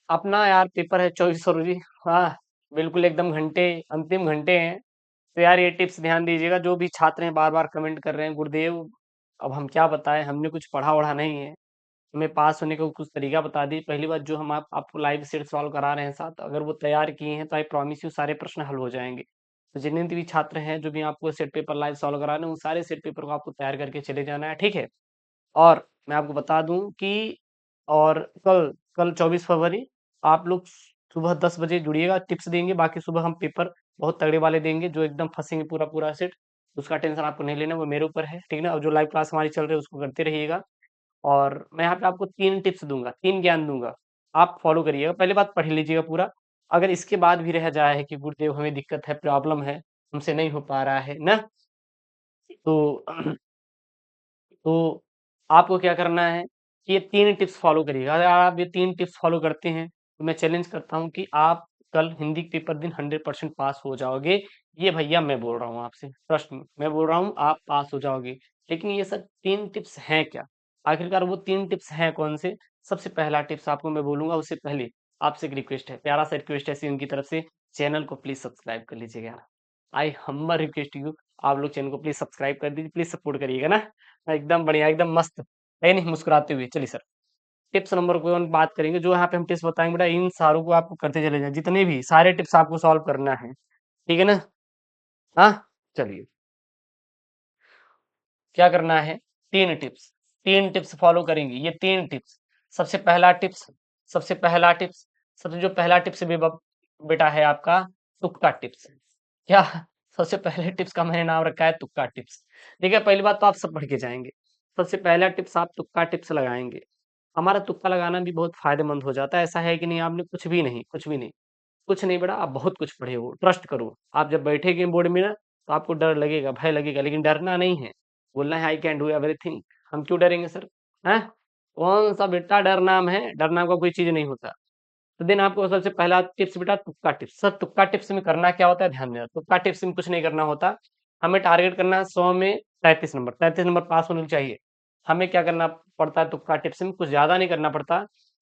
अपना यार पेपर है 2400 जी। हाँ, बिल्कुल एकदम घंटे, अंतिम घंटे हैं। तो यार ये टिप्स ध्यान दीजिएगा, जो भी छात्र हैं बार बार कमेंट कर रहे हैं गुरुदेव, अब हम क्या बताएं, हमने कुछ पढ़ा वढ़ा नहीं है। हमें पास होने का कुछ तरीका बता दी। पहली बात, जो हम आपको लाइव सेट सॉल्व करा रहे हैं साथ, अगर वो तैयार किए हैं तो आई प्रॉमिस यू सारे प्रश्न हल हो जाएंगे। तो जितने भी छात्र हैं जो भी आपको सेट पेपर लाइव सॉल्व करा रहे हैं, उन सारे सेट पेपर को आपको तैयार करके चले जाना है, ठीक है। और मैं आपको बता दूं कि और कल कल 24 फरवरी आप लोग सुबह 10 बजे जुड़िएगा, टिप्स देंगे। बाकी सुबह हम पेपर बहुत तगड़े वाले देंगे, जो एकदम फंसेंगे पूरा पूरा सेट। उसका टेंशन आपको नहीं लेना, वो मेरे ऊपर है, ठीक ना। और जो लाइव क्लास हमारी चल रही है उसको करते रहिएगा। और मैं यहाँ पे आपको 3 टिप्स दूंगा, 3 ज्ञान दूंगा, आप फॉलो करिएगा। पहले बात पढ़ लीजिएगा पूरा। अगर इसके बाद भी रह जाए है कि गुरुदेव हमें दिक्कत है, प्रॉब्लम है, हमसे नहीं हो पा रहा है ना, तो तो आपको क्या करना है कि ये 3 टिप्स फॉलो करिएगा। अगर आप ये 3 टिप्स फॉलो करते हैं तो मैं चैलेंज करता हूँ कि आप कल हिंदी के पेपर दिन 100% पास हो जाओगे। ये भैया मैं बोल रहा हूँ आपसे, ट्रस्ट मी, मैं बोल रहा हूँ आप पास हो जाओगे। लेकिन ये सब 3 टिप्स हैं क्या? आखिरकार वो 3 टिप्स हैं कौन से? सबसे पहला टिप्स आपको मैं बोलूंगा, उससे पहले आपसे एक रिक्वेस्ट है, प्यारा सा रिक्वेस्ट है सी उनकी तरफ से, चैनल को प्लीज सब्सक्राइब कर लीजिएगा। आई हम्बल रिक्वेस्ट यू, आप लोग चैनल को प्लीज सब्सक्राइब कर दीजिए, प्लीज सपोर्ट करिएगा ना। एकदम बढ़िया, एकदम मस्त है नहीं, मुस्कुराते हुए चलिए सर। टिप्स नंबर 1 बात करेंगे, जो यहाँ पे हम टिप्स बताएंगे बेटा, इन सारों को आपको करते चले जाए, जितने भी सारे टिप्स आपको सॉल्व करना है, ठीक है ना। हाँ, चलिए, क्या करना है? 3 टिप्स, 3 टिप्स फॉलो करेंगे, ये 3 टिप्स। सबसे पहला टिप्स, सबसे पहला टिप्स, सबसे जो पहला टिप्स बेटा है आपका, तुक्का टिप्स। क्या? सबसे पहले टिप्स का मैंने नाम रखा है तुक्का टिप्स। देखिए, पहली बात तो आप सब पढ़ के जाएंगे। सबसे पहला टिप्स, आप तुक्का टिप्स लगाएंगे। हमारा तुक्का लगाना भी बहुत फायदेमंद हो जाता है। ऐसा है कि नहीं, आपने कुछ भी नहीं, कुछ भी नहीं, कुछ नहीं बेटा, आप बहुत कुछ पढ़े हो, ट्रस्ट करो। आप जब बैठेंगे बोर्ड में ना, तो आपको डर लगेगा, भय लगेगा, लेकिन डरना नहीं है। बोलना है आई कैन डू एवरीथिंग। हम क्यों डरेंगे सर? हैं? कौन सा बेटा डर नाम है? डर नाम का कोई चीज नहीं होता। तो देन आपको सबसे पहला टिप्स बेटा, तुक्का टिप्स। सर तुक्का टिप्स में करना क्या होता है, ध्यान देना। तुक्का टिप्स में कुछ नहीं करना होता। हमें टारगेट करना है 100 में 33 नंबर, 33 नंबर पास होने चाहिए। हमें क्या करना पड़ता है तुक्का टिप्स में? कुछ ज्यादा नहीं करना पड़ता।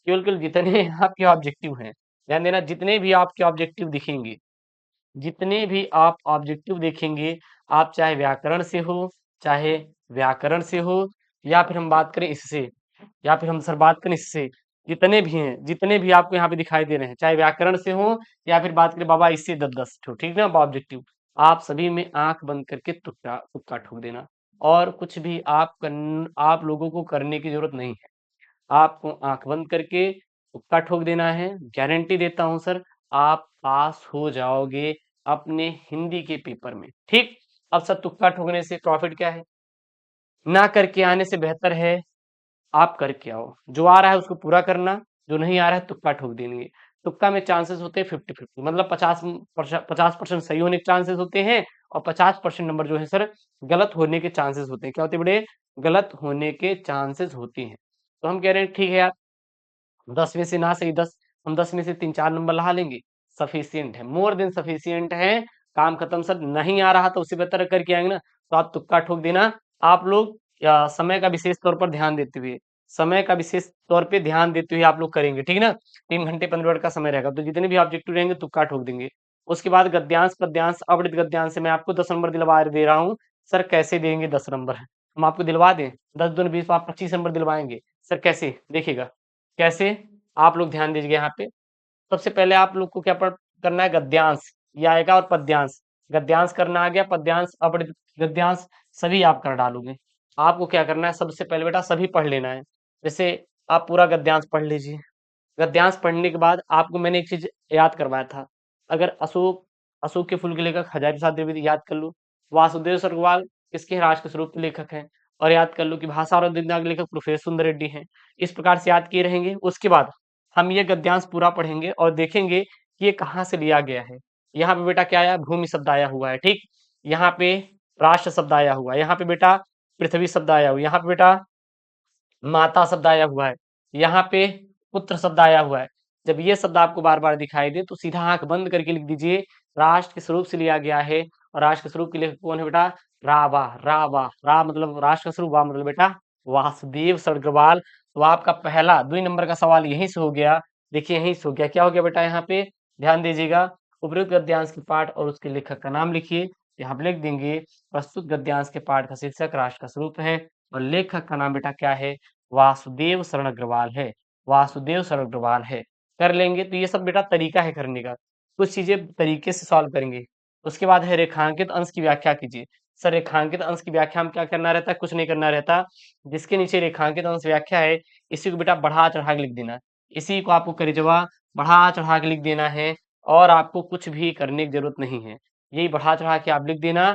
केवल केवल जितने आपके ऑब्जेक्टिव हैं, ध्यान देना, जितने भी आपके ऑब्जेक्टिव दिखेंगे, जितने भी आप ऑब्जेक्टिव देखेंगे, आप चाहे व्याकरण से हो, चाहे व्याकरण से हो, या फिर हम बात करें इससे, या फिर हम सर बात करें इससे, जितने भी हैं, जितने भी आपको यहाँ पे दिखाई दे रहे हैं, चाहे व्याकरण से हो, या फिर बात करें बाबा इससे 10-10 ठो, ठीक ना ऑब्जेक्टिव, आप सभी में आंख बंद करके तुक्का तुक्का ठोक देना। और कुछ भी आप लोगों को करने की जरूरत नहीं है। आपको आंख बंद करके तुक्का ठोक देना है। गारंटी देता हूं सर, आप पास हो जाओगे अपने हिंदी के पेपर में, ठीक। अब सर तुक्का ठोकने से प्रॉफिट क्या है? ना करके आने से बेहतर है आप करके आओ। जो आ रहा है उसको पूरा करना, जो नहीं आ रहा है तुक्का ठोक देंगे। तुक्का में चांसेस होते हैं 50-50, मतलब 50% सही होने के चांसेस होते हैं, और 50% नंबर जो है सर गलत होने के चांसेस होते हैं। क्या होते हैं बड़े? गलत होने के चांसेस होते हैं। तो हम कह रहे हैं ठीक है यार, 10 में से ना सही 10, हम 10 में से 3-4 नंबर ला लेंगे, सफिशियंट है, मोर देन सफिशियंट है। काम खत्म सर। नहीं आ रहा तो उससे बेहतर करके आएंगे ना, तो आप तुक्का ठोक देना। आप लोग या समय का विशेष तौर पर ध्यान देते हुए, समय का विशेष तौर पे ध्यान देते हुए आप लोग करेंगे, ठीक ना। 3 घंटे 15 मिनट का समय रहेगा, तो जितने भी ऑब्जेक्टिव रहेंगे तुक्का ठोक देंगे। उसके बाद गद्यांश पद्यांश अवृत गद्यांश से मैं आपको 10 नंबर दिलवा दे रहा हूँ। सर कैसे देंगे 10 नंबर? हम आपको दिलवा दें, 10 दूनी 20, आप 25 नंबर दिलवाएंगे। सर कैसे देखिएगा, कैसे? आप लोग ध्यान दीजिए यहाँ पे। सबसे पहले आप लोग को क्या करना है, गद्यांश ये आएगा और पद्यांश। गद्यांश करना आ गया, पद्यांश अपवर्त गद्यांश सभी आप कर डालोगे। आपको क्या करना है, सबसे पहले बेटा सभी पढ़ लेना है। जैसे आप पूरा गद्यांश पढ़ लीजिए। गद्यांश पढ़ने के बाद आपको मैंने एक चीज याद करवाया था। अगर अशोक, अशोक के फूल के लेखक हजारी प्रसाद द्विवेदी याद कर लो। वासुदेव सरगवाल किसके राष्ट्र स्वरूप के लेखक हैं? और याद कर लो कि भाषा और दिनदाग के लेखक प्रोफेसर सुंदर रेड्डी हैं। इस प्रकार से याद किए रहेंगे। उसके बाद हम ये गद्यांश पूरा पढ़ेंगे और देखेंगे कि ये कहाँ से लिया गया है। यहाँ पे बेटा क्या आया, भूमि शब्द आया हुआ है, ठीक। यहाँ पे राष्ट्र शब्द आया हुआ है, यहाँ पे बेटा पृथ्वी शब्द आया हुआ है, यहाँ पे बेटा माता शब्द आया हुआ है, यहाँ पे पुत्र शब्द आया हुआ है। जब ये शब्द आपको बार बार दिखाई दे तो सीधा आंख बंद करके लिख दीजिए राष्ट्र के स्वरूप से लिया गया है। और राष्ट्र के स्वरूप के लेखक कौन है बेटा? रावा। रावा, रा मतलब राष्ट्र का स्वरूप, वा मतलब बेटा वासुदेव सरगवाल। तो आपका पहला 2 नंबर का सवाल यहीं से हो गया। देखिए यहीं से हो गया, क्या हो गया बेटा यहाँ पे, ध्यान दीजिएगा। उपयुक्त गद्यांश के पाठ और उसके लेखक का नाम लिखिए। यहाँ पे लिख देंगे प्रस्तुत गद्यांश के पाठ का शीर्षक राष्ट्र का स्वरूप है और लेखक का नाम बेटा क्या है, वासुदेव शरण अग्रवाल है, वासुदेव शरण अग्रवाल है। कर लेंगे तो ये सब बेटा तरीका है करने का, कुछ चीजें तरीके से सॉल्व करेंगे। उसके बाद है रेखांकित अंश की व्याख्या कीजिए। सर रेखांकित अंश की व्याख्या में क्या करना रहता है, कुछ नहीं करना रहता। जिसके नीचे रेखांकित अंश व्याख्या है इसी को बेटा बढ़ा चढ़ा के लिख देना, इसी को आपको करिजवा बढ़ा चढ़ा के लिख देना है और आपको कुछ भी करने की जरूरत नहीं है। यही बढ़ा चढ़ा के आप लिख देना।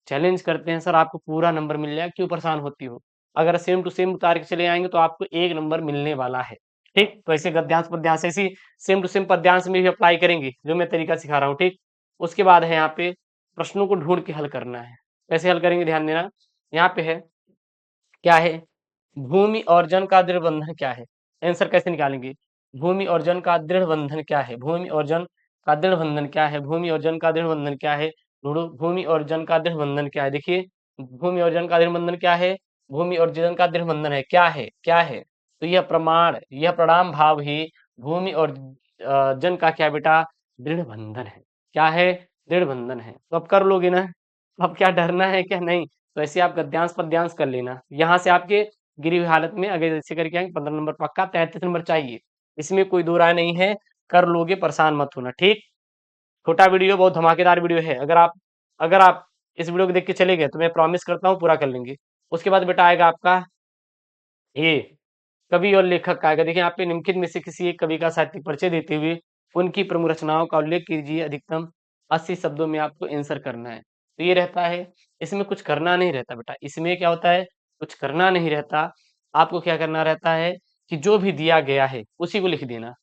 चैलेंज करते हैं सर आपको पूरा नंबर मिल जाएगा, क्यों परेशान होती हो। अगर सेम टू सेम उतार के चले आएंगे तो आपको 1 नंबर मिलने वाला है। ठीक, तो ऐसे गद्यांश पद्यांश ऐसी सेम टू सेम पद्यांश में भी अप्लाई करेंगे जो मैं तरीका सिखा रहा हूँ। ठीक, उसके बाद है यहाँ पे प्रश्नों को ढूंढ के हल करना है। कैसे हल करेंगे ध्यान देना। यहाँ पे है क्या है, भूमि और जन का दृढ़ बंधन क्या है। आंसर कैसे निकालेंगे, भूमि और जन का दृढ़ बंधन क्या है, भूमि और जन का दृढ़ बंधन क्या है, भूमि और जन का दृढ़ बंधन क्या है। ढूंढो भूमि और जन का दृढ़ बंधन क्या है। देखिए भूमि और जन का दृढ़ बंधन क्या है, भूमि और जन का दृढ़ बंधन है क्या है, क्या है। तो यह प्रमाण, यह प्रणाम भाव ही भूमि और जन का क्या बेटा, दृढ़ बंधन है। क्या है, दृढ़ बंधन है। तो अब कर लोगे ना, अब क्या डरना है क्या, नहीं। तो ऐसे आप गद्यांश पद्यांश कर लेना। यहाँ से आपके गिरी हुई हालत में अगर ऐसे करके आएंगे 15 नंबर पक्का, 33 नंबर चाहिए, इसमें कोई दो राय नहीं है। कर लोगे, परेशान मत होना। ठीक, छोटा वीडियो बहुत धमाकेदार वीडियो है। अगर आप इस वीडियो को देख के चले गए तो मैं प्रॉमिस करता हूँ पूरा कर लेंगे। उसके बाद बेटा आएगा आपका ये कवि और लेखक का आएगा। देखिए यहाँ पे निम्नलिखित में से किसी एक कवि का साहित्यिक परिचय देते हुए उनकी प्रमुख रचनाओं का उल्लेख कीजिए। अधिकतम 80 शब्दों में आपको आंसर करना है। तो ये रहता है, इसमें कुछ करना नहीं रहता बेटा। इसमें क्या होता है, कुछ करना नहीं रहता। आपको क्या करना रहता है कि जो भी दिया गया है उसी को लिख देना।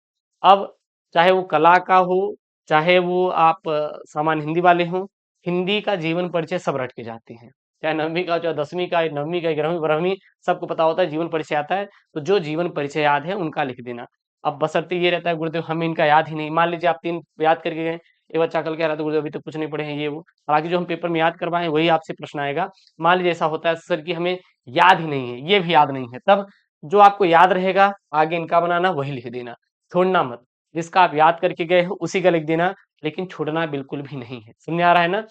अब चाहे वो कला का हो, चाहे वो आप सामान्य हिंदी वाले हों, हिंदी का जीवन परिचय सब रट के जाते हैं। चाहे 9वीं का, चाहे 10वीं का, 9वीं का, 11वीं 12वीं, सबको पता होता है जीवन परिचय आता है। तो जो जीवन परिचय याद है उनका लिख देना। अब बशर्ते ये रहता है गुरुदेव हमें इनका याद ही नहीं, मान लीजिए आप 3 याद करके गए, एक बच्चा कल कह रहा था गुरुदेव अभी तक कुछ नहीं पढ़े हैं ये वो, हालांकि जो हम पेपर में याद करवाएं वही आपसे प्रश्न आएगा। मान लीजिए ऐसा होता है सर कि हमें याद ही नहीं है, ये भी याद नहीं है, तब जो आपको याद रहेगा आगे इनका बनाना वही लिख देना, छोड़ना मत। जिसका आप याद करके गए हो उसी का लिख देना, लेकिन छोड़ना बिल्कुल भी नहीं है। समझ आ रहा है ना।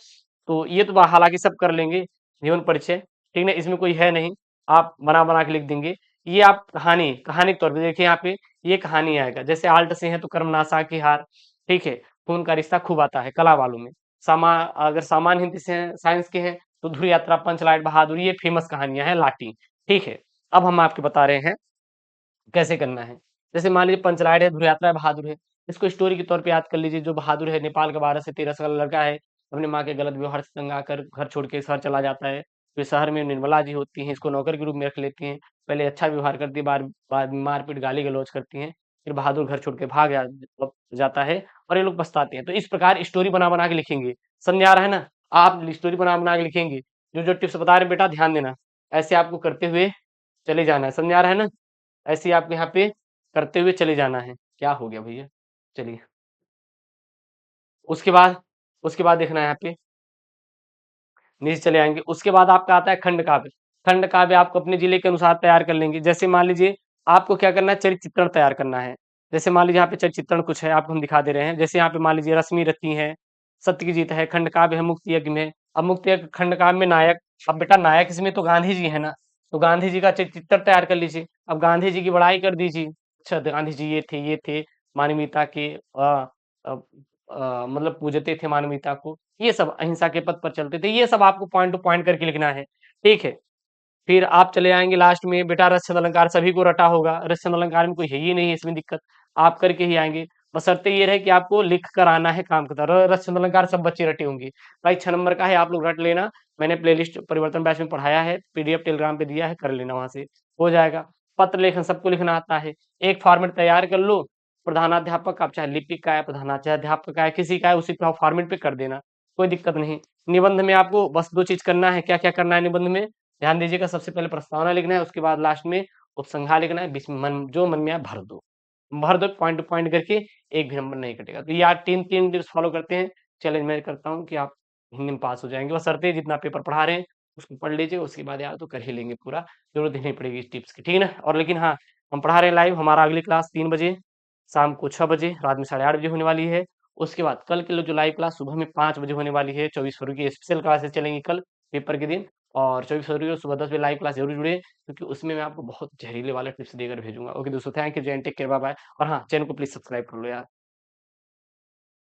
तो ये तो हालांकि सब कर लेंगे जीवन परिचय, ठीक ना, इसमें कोई है नहीं, आप बना बना के लिख देंगे। ये आप कहानी कहानी के तौर पे देखिए यहाँ पे ये कहानी आएगा। जैसे आल्ट से है तो कर्मनाशा की हार, ठीक है, खून का रिश्ता खूब आता है कला वालों में। अगर सामान्य हिंदी से हैं, साइंस के हैं तो ध्रुव यात्रा, पंचलाइट बहादुर, ये फेमस कहानियां हैं लाटी। ठीक है, अब हम आपको बता रहे हैं कैसे करना है। जैसे मान लीजिए पंचलाइट है, ध्रुव यात्रा है, बहादुर है, इसको स्टोरी के तौर पे याद कर लीजिए। जो बहादुर है नेपाल का 12 से 13 साल का लड़का है, अपनी माँ के गलत व्यवहार से तंग आकर घर छोड़ के शहर चला जाता है। फिर शहर में निर्मला जी होती हैं, इसको नौकर के रूप में रख लेती हैं। पहले अच्छा व्यवहार करती है, बाद में मारपीट गाली गलौज करती हैं। फिर बहादुर घर छोड़ के जाता है और ये लोग पछताते हैं। तो इस प्रकार स्टोरी बना बना के लिखेंगे। समझ आ रहा है ना। आप स्टोरी बना बना के लिखेंगे। जो जो टिप्स बता रहे हैं बेटा ध्यान देना, ऐसे आपको करते हुए चले जाना है। समझ आ रहा है ना। ऐसे ही आपको यहाँ पे करते हुए चले जाना है। क्या हो गया भैया, चलिए। उसके बाद देखना है यहाँ पे, नीचे चले आएंगे। उसके बाद आपका आता है खंड काव्य। खंड काव्य आपको अपने जिले के अनुसार तैयार कर लेंगे। जैसे मान लीजिए आपको क्या करना है, चरित्र चित्रण तैयार करना है। जैसे मान लीजिए यहाँ पे चरित्र चित्रण कुछ है आपको हम दिखा दे रहे हैं। जैसे यहाँ पे मान लीजिए रश्मि रति है, सत्य की जीत है, खंड काव्य है, मुक्ति यज्ञ में। अब मुक्ति यज्ञ खंड काव्य में नायक, अब बेटा नायक इसमें तो गांधी जी है ना, तो गांधी जी का चरित्र चित्रण तैयार कर लीजिए। अब गांधी जी की बड़ाई कर दीजिए। अच्छा गांधी जी ये थे मानवीयता के मतलब पूजते थे मानवीयता को, ये सब अहिंसा के पथ पर चलते थे। ये सब आपको पॉइंट टू पॉइंट करके लिखना है। ठीक है, फिर आप चले आएंगे लास्ट में बेटा रस छंद अलंकार सभी को रटा होगा। रस छंद अलंकार में कोई है ही नहीं है, इसमें दिक्कत आप करके ही आएंगे। बशर्ते ये रहे कि आपको लिख कर आना है काम करता। रस छंद अलंकार सब बच्चे रटे होंगे भाई, 6 नंबर का है, आप लोग रट लेना। मैंने प्लेलिस्ट परिवर्तन बैच में पढ़ाया है, पीडीएफ टेलीग्राम पे दिया है, कर लेना वहां से, हो जाएगा। पत्र लेखन सबको लिखना आता है। एक फॉर्मेट तैयार कर लो, प्रधानाध्यापक आप चाहे लिपिक का है, प्रधानाध्यापक का है, किसी का है, उसी फॉर्मेट पे कर देना, कोई दिक्कत नहीं। निबंध में आपको बस 2 चीज करना है। क्या क्या करना है निबंध में, ध्यान दीजिएगा। सबसे पहले प्रस्तावना लिखना है, उसके बाद लास्ट में उपसंहार लिखना है। बीच में जो मन में आए भर दो पॉइंट टू पॉइंट करके, एक भी नंबर नहीं कटेगा। तो ये आप तीन तीन टिप्स फॉलो करते हैं, चैलेंज मैं करता हूँ कि आप हिंदी में पास हो जाएंगे। बस शर्तें जितना पेपर पढ़ा रहे हैं उसको पढ़ लीजिए, उसके बाद यार तो कर ही लेंगे पूरा, जरूरत ही नहीं पड़ेगी इस टिप्स की, ठीक है ना। और लेकिन हाँ, हम पढ़ा रहे हैं लाइव, हमारा अगली क्लास 3 बजे शाम को 6 बजे, रात में 8:30 बजे होने वाली है। उसके बाद कल के लिए जो लाइव क्लास सुबह में 5 बजे होने वाली है, 24 फरवरी की स्पेशल क्लासेस चलेंगी कल पेपर के दिन, और 24 फरवरी को सुबह 10 बजे लाइव क्लास जरूर जुड़े, क्योंकि उसमें मैं आपको बहुत जहरीले वाले टिप्स देकर भेजूंगा। ओके दोस्तों, थैंक यू, जय, टेक केयर, बाय बाय। और हाँ, चैनल को प्लीज सब्सक्राइब कर लो यार।